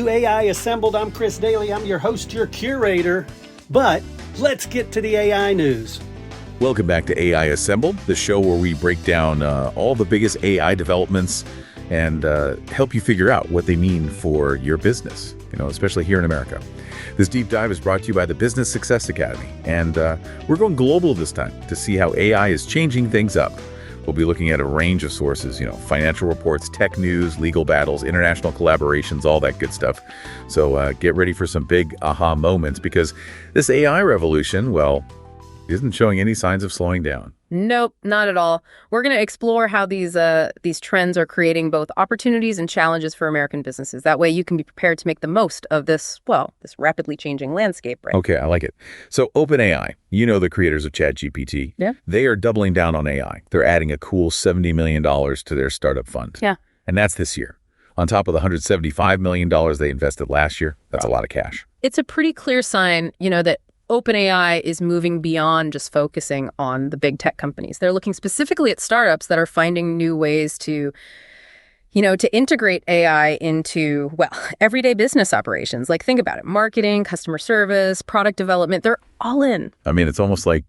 to AI Assembled. I'm Chris Doelle. I'm your host, your curator. But let's get to the AI news. Welcome back to AI Assembled, the show where we break down all the biggest AI developments and help you figure out what they mean for your business, especially here in America. This deep dive is brought to you by the Business Success Academy, and we're going global this time to see how AI is changing things up. We'll be looking at a range of sources, financial reports, tech news, legal battles, international collaborations, all that good stuff. So get ready for some big aha moments, because this AI revolution, well, isn't showing any signs of slowing down. Nope, not at all. We're going to explore how these trends are creating both opportunities and challenges for American businesses. That way you can be prepared to make the most of this rapidly changing landscape, right? Okay, I like it. So OpenAI, the creators of ChatGPT, Yeah. They are doubling down on AI. They're adding a cool $70 million to their startup fund. Yeah. And that's this year. On top of the $175 million they invested last year, that's a lot of cash. It's a pretty clear sign, that OpenAI is moving beyond just focusing on the big tech companies. They're looking specifically at startups that are finding new ways to integrate AI into, everyday business operations. Like, think about it. Marketing, customer service, product development, they're all in. I mean, it's almost like,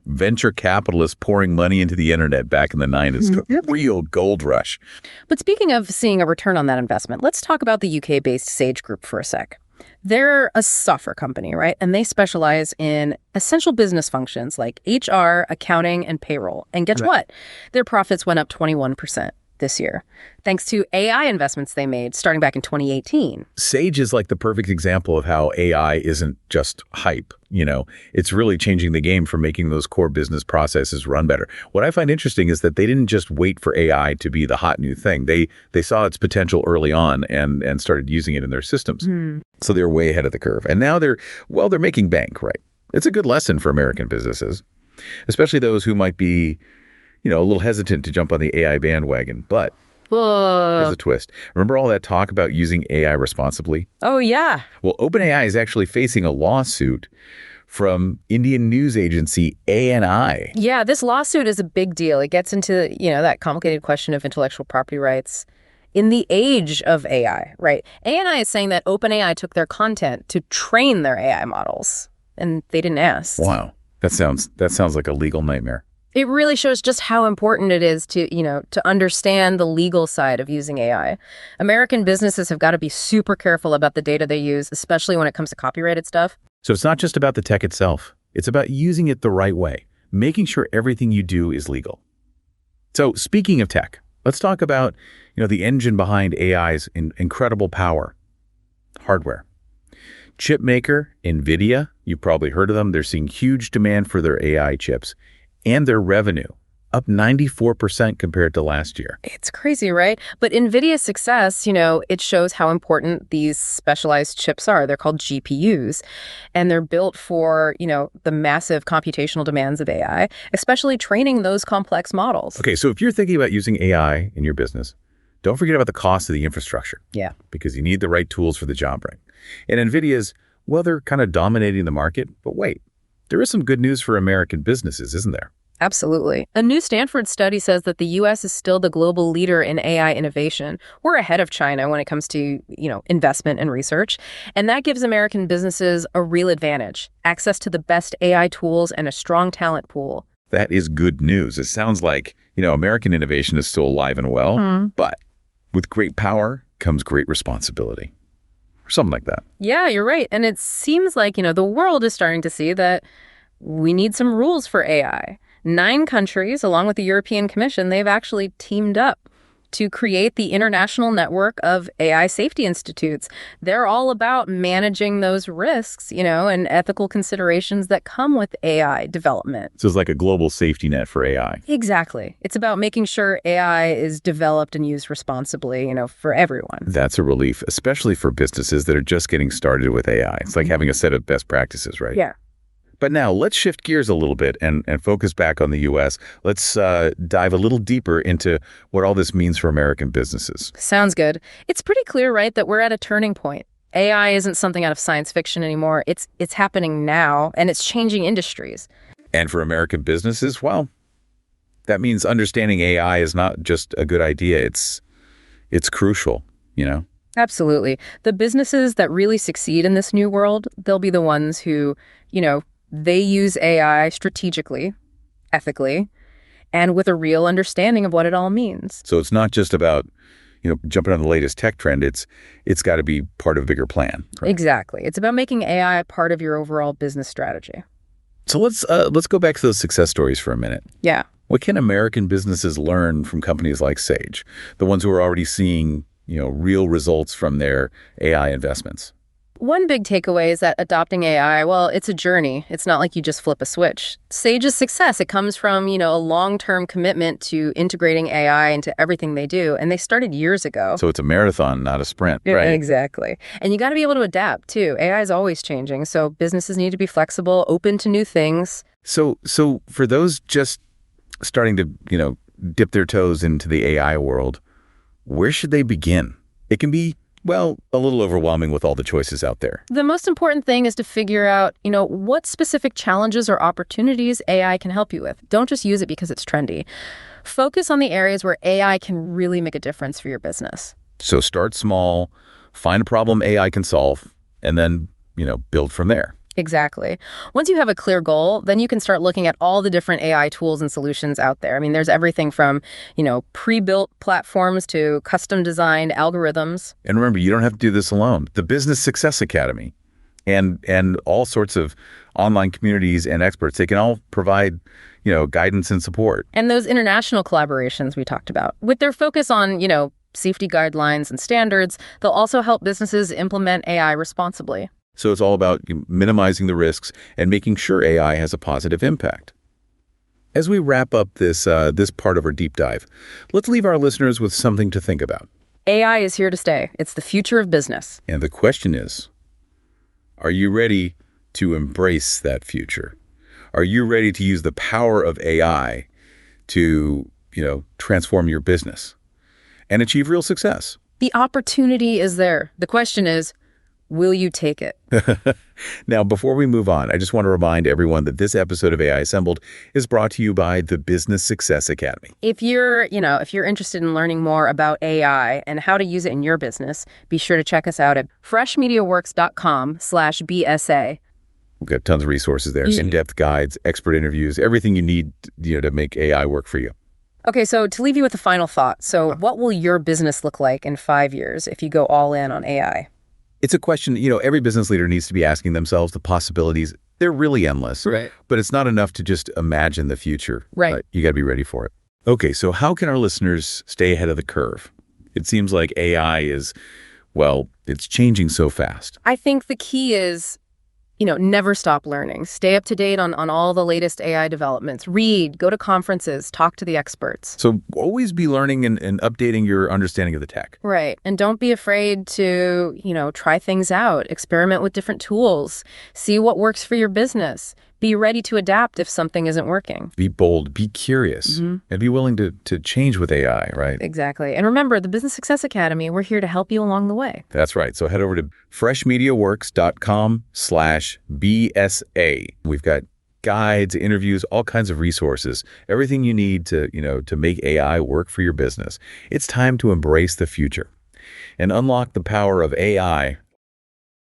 venture capitalists pouring money into the internet back in the 90s. Mm-hmm. Real gold rush. But speaking of seeing a return on that investment, let's talk about the UK-based Sage Group for a sec. They're a software company, right? And they specialize in essential business functions like HR, accounting, and payroll. And guess what? Their profits went up 21% this year, thanks to AI investments they made starting back in 2018. Sage is like the perfect example of how AI isn't just hype. It's really changing the game for making those core business processes run better. What I find interesting is that they didn't just wait for AI to be the hot new thing. They saw its potential early on and started using it in their systems. So they're way ahead of the curve. And now they're making bank, right? It's a good lesson for American businesses, especially those who might be a little hesitant to jump on the AI bandwagon. But here's a twist. Remember all that talk about using AI responsibly? Oh, yeah. Well, OpenAI is actually facing a lawsuit from Indian news agency ANI. Yeah, this lawsuit is a big deal. It gets into, that complicated question of intellectual property rights in the age of AI, right? ANI is saying that OpenAI took their content to train their AI models, and they didn't ask. Wow. That sounds like a legal nightmare. It really shows just how important it is to understand the legal side of using AI. American businesses have got to be super careful about the data they use, especially when it comes to copyrighted stuff. So it's not just about the tech itself. It's about using it the right way, making sure everything you do is legal. So speaking of tech, let's talk about, the engine behind AI's incredible power, hardware. Chip maker, NVIDIA, you've probably heard of them. They're seeing huge demand for their AI chips. And their revenue, up 94% compared to last year. It's crazy, right? But NVIDIA's success, it shows how important these specialized chips are. They're called GPUs, and they're built for, the massive computational demands of AI, especially training those complex models. Okay, so if you're thinking about using AI in your business, don't forget about the cost of the infrastructure. Yeah. Because you need the right tools for the job, right? And NVIDIA's, they're kind of dominating the market, but wait. There is some good news for American businesses, isn't there? Absolutely. A new Stanford study says that the U.S. is still the global leader in AI innovation. We're ahead of China when it comes to, investment and research. And that gives American businesses a real advantage, access to the best AI tools and a strong talent pool. That is good news. It sounds like, American innovation is still alive and well, but with great power comes great responsibility. Or something like that. Yeah, you're right. And it seems like, the world is starting to see that we need some rules for AI. 9 countries, along with the European Commission, they've actually teamed up to create the International Network of AI Safety Institutes. They're all about managing those risks, and ethical considerations that come with AI development. So it's like a global safety net for AI. Exactly. It's about making sure AI is developed and used responsibly, for everyone. That's a relief, especially for businesses that are just getting started with AI. It's like having a set of best practices, right? Yeah. But now let's shift gears a little bit and focus back on the U.S. Let's dive a little deeper into what all this means for American businesses. Sounds good. It's pretty clear, right, that we're at a turning point. AI isn't something out of science fiction anymore. It's happening now, and it's changing industries. And for American businesses, well, that means understanding AI is not just a good idea. It's crucial, Absolutely. The businesses that really succeed in this new world, they'll be the ones who, they use AI strategically, ethically, and with a real understanding of what it all means. So it's not just about, jumping on the latest tech trend. It's got to be part of a bigger plan. Right? Exactly. It's about making AI part of your overall business strategy. So let's go back to those success stories for a minute. Yeah. What can American businesses learn from companies like Sage, the ones who are already seeing, real results from their AI investments? One big takeaway is that adopting AI, well, it's a journey. It's not like you just flip a switch. Sage's success, it comes from, a long-term commitment to integrating AI into everything they do. And they started years ago. So it's a marathon, not a sprint. Yeah, right? Exactly. And you got to be able to adapt, too. AI is always changing. So businesses need to be flexible, open to new things. So for those just starting to, dip their toes into the AI world, where should they begin? It can be, a little overwhelming with all the choices out there. The most important thing is to figure out, what specific challenges or opportunities AI can help you with. Don't just use it because it's trendy. Focus on the areas where AI can really make a difference for your business. So start small, find a problem AI can solve, and then, build from there. Exactly. Once you have a clear goal, then you can start looking at all the different AI tools and solutions out there. I mean, there's everything from, pre-built platforms to custom-designed algorithms. And remember, you don't have to do this alone. The Business Success Academy and all sorts of online communities and experts, they can all provide, guidance and support. And those international collaborations we talked about, with their focus on, safety guidelines and standards, they'll also help businesses implement AI responsibly. So it's all about minimizing the risks and making sure AI has a positive impact. As we wrap up this part of our deep dive, let's leave our listeners with something to think about. AI is here to stay. It's the future of business. And the question is, are you ready to embrace that future? Are you ready to use the power of AI to, transform your business and achieve real success? The opportunity is there. The question is, will you take it? Now, before we move on, I just want to remind everyone that this episode of AI Assembled is brought to you by the Business Success Academy. If you're interested in learning more about AI and how to use it in your business, be sure to check us out at freshmediaworks.com/BSA. We've got tons of resources there, in-depth guides, expert interviews, everything you need, to make AI work for you. Okay, so to leave you with a final thought. So what will your business look like in 5 years if you go all in on AI? It's a question, every business leader needs to be asking themselves. The possibilities, they're really endless. Right. But it's not enough to just imagine the future. Right. You got to be ready for it. Okay, so how can our listeners stay ahead of the curve? It seems like AI is, it's changing so fast. I think the key is, never stop learning. Stay up to date on all the latest AI developments. Read, go to conferences, talk to the experts. So always be learning and updating your understanding of the tech. Right. And don't be afraid to, try things out, experiment with different tools, see what works for your business. Be ready to adapt if something isn't working. Be bold, be curious, and be willing to change with AI, right? Exactly. And remember, the Business Success Academy, we're here to help you along the way. That's right. So head over to freshmediaworks.com/BSA. We've got guides, interviews, all kinds of resources, everything you need to make AI work for your business. It's time to embrace the future and unlock the power of AI.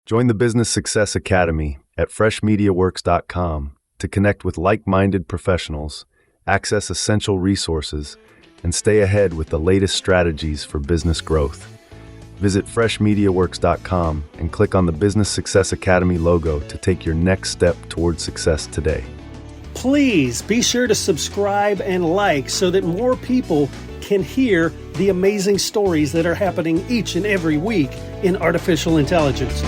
Join the Business Success Academy at freshmediaworks.com to connect with like-minded professionals, access essential resources, and stay ahead with the latest strategies for business growth. Visit freshmediaworks.com and click on the Business Success Academy logo to take your next step towards success today. Please be sure to subscribe and like so that more people can hear the amazing stories that are happening each and every week in artificial intelligence.